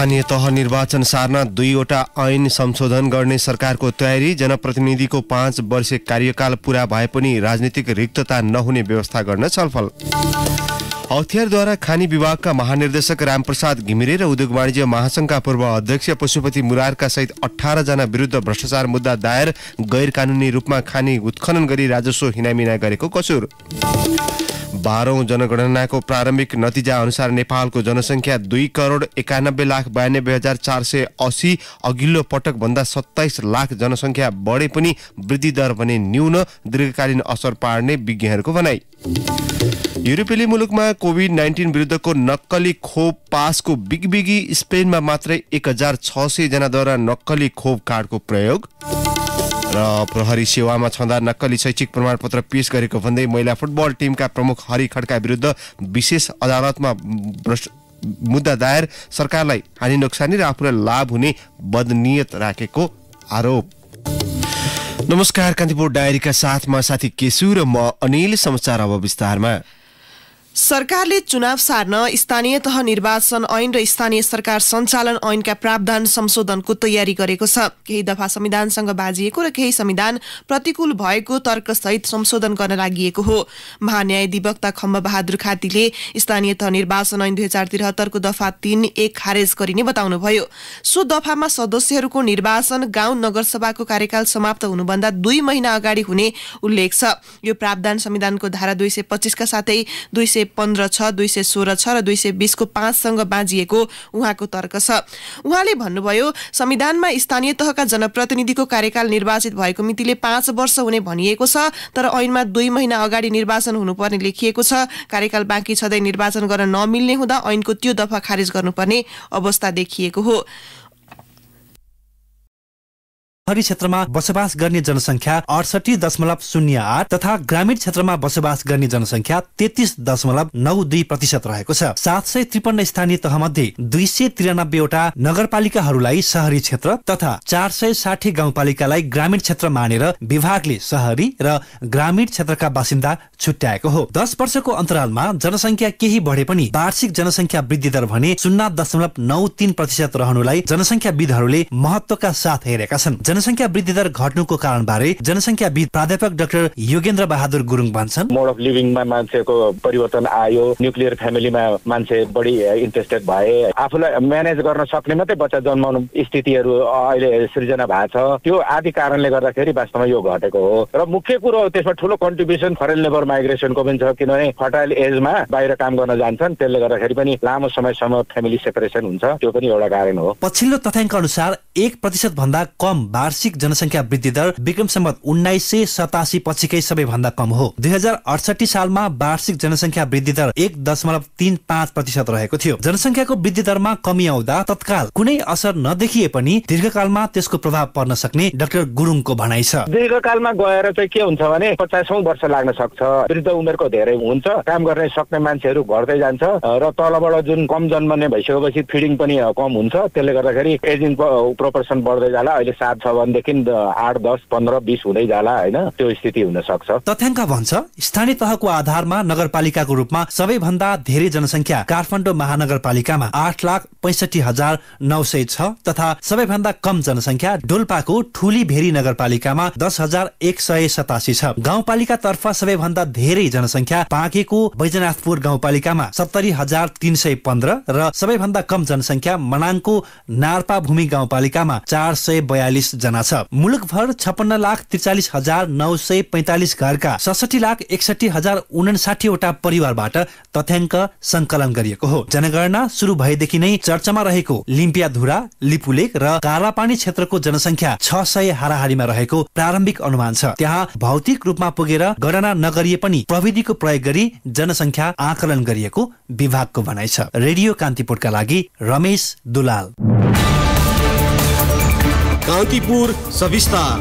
स्थानीय तह निर्वाचन सार्न 2वटा ऐन संशोधन गर्ने सरकारको तयारी। जनप्रतिनिधिको 5 वर्षे कार्यकाल पूरा भए पनि राजनीतिक रिक्तता नहुने व्यवस्था गर्न छलफल। हथियारद्वारा खानी विभागका महानिर्देशक रामप्रसाद घिमिरे र उद्योग वाणिज्य महासंघका पूर्व अध्यक्ष पशुपति मुरारका सहित 18 जना विरुद्ध भ्रष्टाचार मुद्दा दायर। गैर कानूनी रूपमा खानी उत्खनन गरी राजस्व हिनामिना गरेको कसुर। 12औं जनगणनाको प्रारम्भिक नतिजा अनुसार नेपालको जनसङ्ख्या 2,91,92,480। अघिल्लो पटक भन्दा 27 लाख जनसङ्ख्या बढे पनि वृद्धि दर भने न्यून, दीर्घकालीन असर पार्ने विज्ञहरूको भनाइ। युरोपेली मुलुकमा कोभिड-19 विरुद्धको नक्कली खोप पासको बिगबिगी। स्पेनमा मात्रै 1,600 जनाद्वारा नक्कली खोप कार्डको प्रयोग। र प्रहरी सेवामा छँदा नक्कली शैक्षिक प्रमाणपत्र पेश गरेको भन्दै महिला फुटबल टिमका प्रमुख हरि खड्का विरुद्ध विशेष अदालतमा मुद्दा दायर। सरकारलाई हानि नोक्सानी र आफूलाई लाभ हुने बदनियत राखेको आरोप। नमस्कार, कान्तिपुर डायरीका साथमा साथी केशु र म अनिल। समाचार अब विस्तारमा। सरकारले चुनाव सार्न स्थानीय तह निर्वाचन ऐन र स्थानीय सरकार सञ्चालन ऐनका प्रावधान संशोधनको तयारी गरेको छ। केही दफा संविधानसँग बाजिएको र केही संविधान प्रतिकूल भएको तर्कसहित संशोधन गर्न लागि हो। महान्यायाधिवक्ता खम्ब बहादुर खातीले स्थानीय तह निर्वाचन ऐन 2073 को दफा 3(1) खारेज गरिने बताउनुभयो। सो दफामा सदस्यहरूको निर्वाचन गाउँ नगरसभाको कार्यकाल समाप्त हुनुभन्दा 2 महिना अगाडि हुने उल्लेख छ। यो प्रावधान संविधानको धारा 225 का साथै 215(6), 216(6) र 220 को 5 सँग बाँजिएको उहाँको तर्क छ। उहाँले भन्नुभयो, संविधानमा स्थानीय तहका जनप्रतिनिधिको कार्यकाल निर्वाचित भएको मितिले 5 वर्ष हुने भनिएको छ, तर ऐनमा 2 महिना अगाडि निर्वाचन हुनुपर्ने लेखिएको छ। कार्यकाल बाँकी छँदै निर्वाचन गर्न नमिल्ने हुँदा ऐनको त्यो दफा खारेज गर्नुपर्ने अवस्था देखिएको हो। शहरी क्षेत्रमा बसोबास गर्ने जनसङ्ख्या 68.08 तथा ग्रामीण क्षेत्रमा बसोबास गर्ने जनसङ्ख्या 33.92% रहेको छ। 753 स्थानीय तह मध्ये 293 वटा नगरपालिकाहरूलाई शहरी क्षेत्र तथा 460 गाउँपालिकालाई ग्रामीण क्षेत्र मानेर विभागले शहरी र ग्रामीण क्षेत्रका बासिन्दा छुट्याएको हो। 10 वर्षको अन्तरालमा जनसङ्ख्या केही बढे पनि वार्षिक जनसङ्ख्या वृद्धि दर भने 0.93% रहनुलाई जनसङ्ख्याविदहरूले महत्वका साथ हेरेका छन्। जनसङ्ख्या वृद्धि दर घट्नुको कारणबारे जनसङ्ख्याविद प्राध्यापक डाक्टर योगेन्द्र बहादुर गुरुङ भन्छन्, मोड अफ लिभिङमा मान्छेको परिवर्तन आयो, न्युक्लियर फ्यामिलीमा मान्छे बढी इन्ट्रेस्टेड भए, आफूलाई म्यानेज गर्न सक्ने मात्रै बच्चा जन्माउनु स्थितिहरू अहिले सृजना भएको छ। त्यो आदि कारणले गर्दाखेरि वास्तवमा यो घटेको हो। र मुख्य कुरो त्यसमा ठुलो कन्ट्रिब्युसन फरेन लेबर माइग्रेसनको पनि छ, किनभने फर्टाइल एजमा बाहिर काम गर्न जान्छन्, त्यसले गर्दाखेरि पनि लामो समयसम्म फ्यामिली सेपरेसन हुन्छ। त्यो पनि एउटा कारण हो। पछिल्लो तथ्याङ्क अनुसार 1% भन्दा कम वार्षिक जनसङ्ख्या वृद्धि दर विक्रम सम्वत 1987 पछिकै सबैभन्दा कम हो। 2068 सालमा वार्षिक जनसङ्ख्या वृद्धि दर 1.35% रहेको थियो। जनसङ्ख्याको वृद्धि दरमा कमी आउँदा तत्काल कुनै असर नदेखिए पनि दीर्घकालमा त्यसको प्रभाव पर्न सक्ने डाक्टर गुरुङको भनाइ छ। दीर्घकालमा गएर चाहिँ के हुन्छ भने 50औं वर्ष लाग्न सक्छ। वृद्ध उमेरको धेरै हुन्छ, काम गर्ने सक्ने मान्छेहरू घट्दै जान्छ र तलबाट जुन कम जन्मने भइसकेपछि फिडिङ पनि कम हुन्छ। त्यसले गर्दाखेरि एजिङ प्रोपोर्सन बढ्दै जाला। अहिले 7 छ भनेदेखि 8, 10, 15, 20 हुँदै जाला हैन, त्यो स्थिति हुन सक्छ। तथ्याङ्क भन्छ स्थानीय तहको आधारमा नगरपालिकाको रूपमा सबैभन्दा धेरै जनसङ्ख्या काठमाडौँ महानगरपालिकामा 8,65,906 तथा सबैभन्दा कम जनसङ्ख्या डोल्पाको ठुली भेरी नगरपालिकामा 10,187 छ। गाउँपालिकातर्फ सबैभन्दा धेरै जनसङ्ख्या पाकेको बैजनाथपुर गाउँपालिकामा 70,315 र सबैभन्दा कम जनसङ्ख्या मनाङको नार्पा भूमि गाउँपालिकामा 442 जना छ। मुलुकभर 56,43,945 घरका 66,61,059 वटा परिवारबाट तथ्याङ्क संकलन गरिएको हो। जनगणना सुरु भएदेखि नै चर्चामा रहेको लिम्पियाधुरा, लिपुलेक र कालापानी क्षेत्रको जनसङ्ख्या 600 हाराहारीमा रहेको प्रारम्भिक अनुमान छ। त्यहाँ भौतिक रूपमा पुगेर गणना नगरिए पनि प्रविधिको प्रयोग गरी जनसङ्ख्या आकलन गरिएको विभागको भनाइ छ। रेडियो कान्तिपुरका लागि रमेश दुलाल। कान्तिपुर सविस्तार।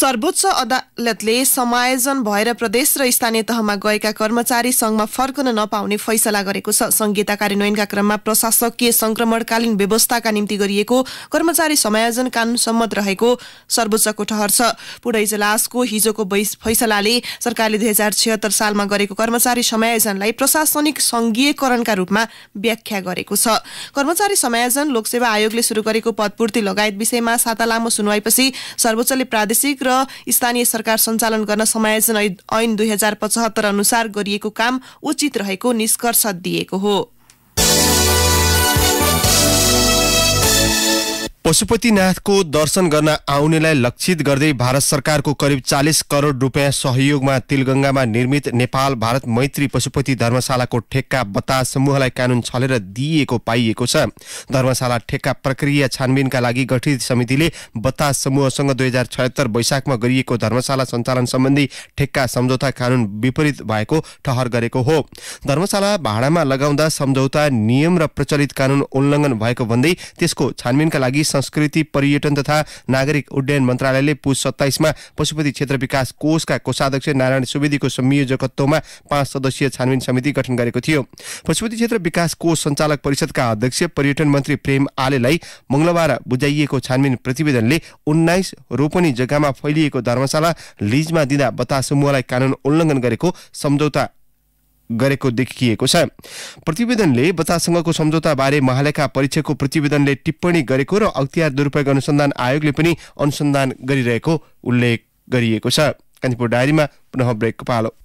सर्वोच्च अदालतले समायोजन भएर प्रदेश र स्थानीय तहमा गएका कर्मचारी संघमा फर्कन नपाउने फैसला गरेको छ। संहिता कार्यान्वयनका क्रममा प्रशासकीय संक्रमणकालीन व्यवस्थाका निम्ति गरिएको कर्मचारी समायोजन कानून सम्मत रहेको सर्वोच्चको ठहर छ। पूर्ण इजलासको हिजोको फैसलाले सरकारले 2076 सालमा गरेको कर्मचारी समायोजनलाई प्रशासनिक संघीयकरणका रूपमा व्याख्या गरेको छ। कर्मचारी समायोजन लोकसेवा आयोगले शुरू गरेको पदपूर्ति लगायत विषयमा साता लामो सुनवाईपछि सर्वोच्चले प्रादेशिक र स्थानीय सरकार सञ्चालन गर्न समायोजन ऐन 2075 अनुसार गरिएको काम उचित रहेको निष्कर्ष दिएको हो। पशुपतिनाथको दर्शन गर्न आउनेलाई लक्षित गर्दै भारत सरकारको करिब 40 करोड रुपियाँ सहयोगमा तिलगंगामा निर्मित नेपाल भारत मैत्री पशुपति धर्मशालाको ठेक्का बतास समूहलाई कानून छलेर दिइएको पाइएको छ। धर्मशाला ठेक्का प्रक्रिया छानबिनका लागि गठित समितिले बतास समूहसँग 2076 वैशाखमा गरिएको धर्मशाला सञ्चालन सम्बन्धी ठेक्का सम्झौता कानून विपरीत भएको ठहर गरेको हो। धर्मशाला भाडामा लगाउँदा सम्झौता नियम र प्रचलित कानून उल्लङ्घन भएको भन्दै त्यसको छानबिनका लागि संस्कृति पर्यटन तथा नागरिक उड्डयन मन्त्रालयले पुस 27 मा पशुपति क्षेत्र विकास कोषका कोषाध्यक्ष नारायण सुवेदीको संयोजकत्वमा 5 सदस्यीय छानबिन समिति गठन गरेको थियो। पशुपति क्षेत्र विकास कोष सञ्चालक परिषदका अध्यक्ष पर्यटन मन्त्री प्रेम आलेलाई मंगलबार बुझाइएको छानबिन प्रतिवेदनले 19 रोपनी जग्गामा फैलिएको धर्मशाला लिजमा दिँदा बतास समूहलाई कानून उल्लङ्घन गरेको सम्झौता गरेको देखिएको छ। प्रतिवेदनले बतासँगको सम्झौता बारे महालेखा परीक्षकको प्रतिवेदनले टिप्पणी गरेको र अख्तियार दुरुपयोग अनुसन्धान आयोगले पनि अनुसन्धान गरिरहेको उल्लेख गरिएको छ। कान्तिपुर डायरीमा पुनः ब्रेकको पालो।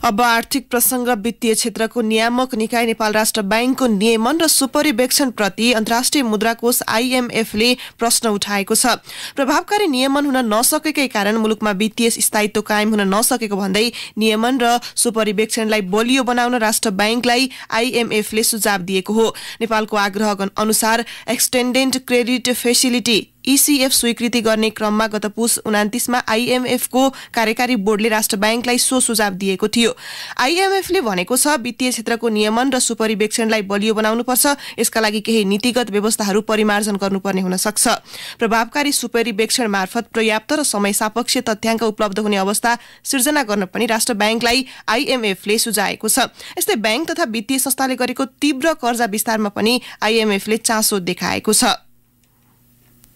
अब आर्थिक प्रसंग वित्तीय क्षेत्रको नियामक निकाय नेपाल राष्ट्र बैंकको नियमन र सुपरिवेक्षण प्रति अन्तर्राष्ट्रिय मुद्रा कोष IMF ले प्रश्न उठाएको छ। प्रभावकारी नियमन हुन नसकेकै कारण मुलुकमा वित्तीय स्थायित्व कायम हुन नसकेको भन्दै नियमन र सुपरिवेक्षणलाई बलियो बनाउन राष्ट्र बैंकलाई IMF ले सुझाव दिएको हो। नेपालको आग्रह अनुसार एक्सटेन्डेड क्रेडिट फेसिलिटी ECF स्वीकृति गर्ने क्रममा गत पुस 29 मा IMF को कार्यकारी बोर्डले राष्ट्र बैंकलाई सो सुझाव दिएको थियो। IMF ले भनेको छ वित्तीय क्षेत्रको नियमन र सुपरिवेक्षणलाई बलियो बनाउनुपर्छ। यसका लागि केही नीतिगत व्यवस्थाहरू परिमार्जन गर्नुपर्ने हुन सक्छ। प्रभावकारी सुपरिवेक्षण मार्फत पर्याप्त र समय सापेक्ष तथ्याङ्क उपलब्ध हुने अवस्था सिर्जना गर्न पनि राष्ट्र बैंकलाई IMF ले सुझाएको छ। यस्तै बैंक तथा वित्तीय संस्थाले गरेको तीव्र कर्जा विस्तारमा पनि IMF ले चासो देखाएको छ।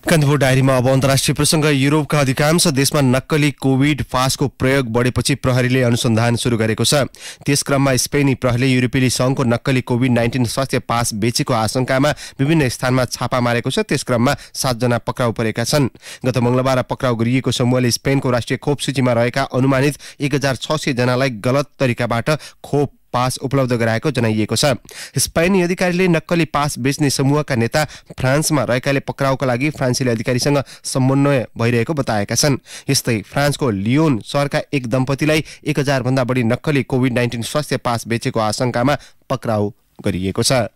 कान्तिपुर डायरीमा अब अन्तर्राष्ट्रिय प्रसंग। युरोपका अधिकांश देशमा नक्कली कोभिड पासको प्रयोग बढेपछि प्रहरीले अनुसन्धान शुरू गरेको छ। त्यस क्रममा स्पेनी प्रहरीले युरोपेली संघको नक्कली कोभिड-19 स्वास्थ्य पास बेचेको आशंकामा विभिन्न स्थानमा छापा मारेको छ। त्यस क्रममा 7 जना पक्राउ परेका छन्। गत मंगलबार पक्राउ गरिएको समूहले स्पेनको राष्ट्रिय खोप सूचीमा रहेका अनुमानित 1600 जनालाई गलत तरिकाबाट खोप पास उपलब्ध गराएको जनाइएको छ। स्पेनी अधिकारीले नक्कली पास बेच्ने समूहका नेता फ्रान्समा रहेकाले पक्राउका लागि फ्रान्सेली अधिकारीसँग समन्वय भइरहेको बताएका छन्। यस्तै फ्रान्सको लियोन शहरका एक दम्पतिलाई 1000 भन्दा बढी नक्कली कोभिड-19 स्वास्थ्य पास बेचेको आशंकामा पक्राउ गरिएको छ।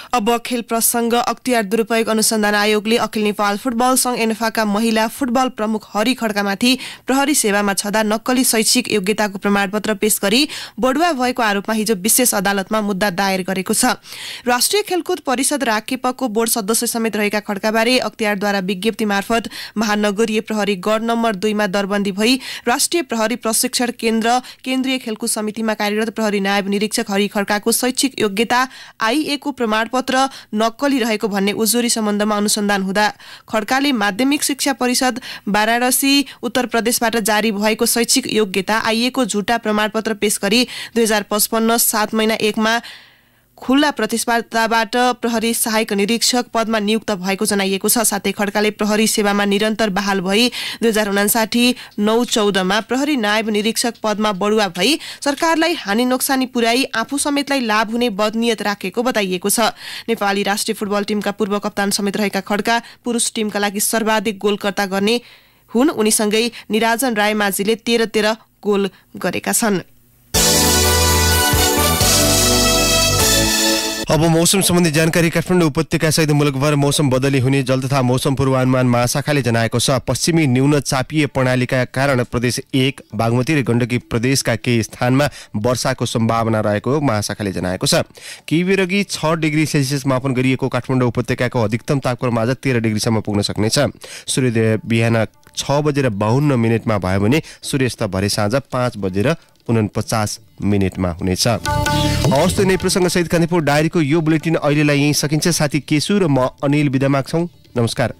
अब खेल प्रसंग। अख्तियार दुरुपयोग अनुसन्धान आयोगले अखिल नेपाल फुटबल संघ एन्फाका महिला फुटबल प्रमुख हरि खड्कामाथि प्रहरी सेवामा छँदा नक्कली शैक्षिक योग्यताको प्रमाणपत्र पेश गरी बढुवा भएको आरोपमा हिजो विशेष अदालतमा मुद्दा दायर गरेको छ। राष्ट्रिय खेलकुद परिषद राकेपको बोर्ड सदस्य समेत रहेका खड्काबारे अख्तियारद्वारा विज्ञप्ति मार्फत महानगरीय प्रहरी गढ नम्बर 2 मा दरबन्दी भई राष्ट्रिय प्रहरी प्रशिक्षण केन्द्र केन्द्रीय खेलकुद समितिमा कार्यरत प्रहरी नायब निरीक्षक हरि खड्काको शैक्षिक योग्यता IA को प्रमाणपत्र नक्कली रहेको भन्ने उजुरी सम्बन्धमा अनुसन्धान हुँदा खड्काले माध्यमिक शिक्षा परिषद वाराणसी उत्तर प्रदेशबाट जारी भएको शैक्षिक योग्यता IA को झुटा प्रमाणपत्र पेश गरी 2055 7 महिना 1 मा खुल्ला प्रतिस्पर्धाबाट प्रहरी सहायक निरीक्षक पदमा नियुक्त भएको जनाइएको छ। साथै खड्काले प्रहरी सेवामा निरन्तर बहाल भई 2059 9 14 मा प्रहरी नायब निरीक्षक पदमा बढुवा भई सरकारलाई हानि नोक्सानी पुर्याई आफू समेतलाई लाभ हुने बदनियत राखेको बताइएको छ। नेपाली राष्ट्रिय फुटबल टिमका पूर्व कप्तान समेत रहेका खड्का पुरुष टिमका लागि सर्वाधिक गोलकर्ता गर्ने हुन्। उनीसँगै निराजन रायमाझीले 13 गोल गरेका छन्। अब मौसम सम्बन्धी जानकारी। काठमाडौँ उपत्यका सहित मुलुकभर मौसम बदली हुने जल तथा मौसम पूर्वानुमान महाशाखाले जनाएको छ। पश्चिमी न्यून चापिय प्रणालीका कारण प्रदेश 1, बागमती र गण्डकी प्रदेशका केही स्थानमा वर्षाको सम्भावना रहेको महाशाखाले जनाएको छ। केही बेर अघि 6 डिग्री सेल्सियस मापन गरिएको काठमाडौँ उपत्यकाको अधिकतम तापक्रम आज 13 डिग्रीसम्म पुग्न सक्नेछ। सूर्योदय बिहान 6:52 भयो भने सूर्यास्त भरे साँझ 5:49 हुनेछ। हवस्, नै प्रसङ्गसहित कान्तिपुर डायरीको यो बुलेटिन अहिलेलाई यहीँ सकिन्छ। साथी केशु र म अनिल बिदा माग्छौँ। नमस्कार।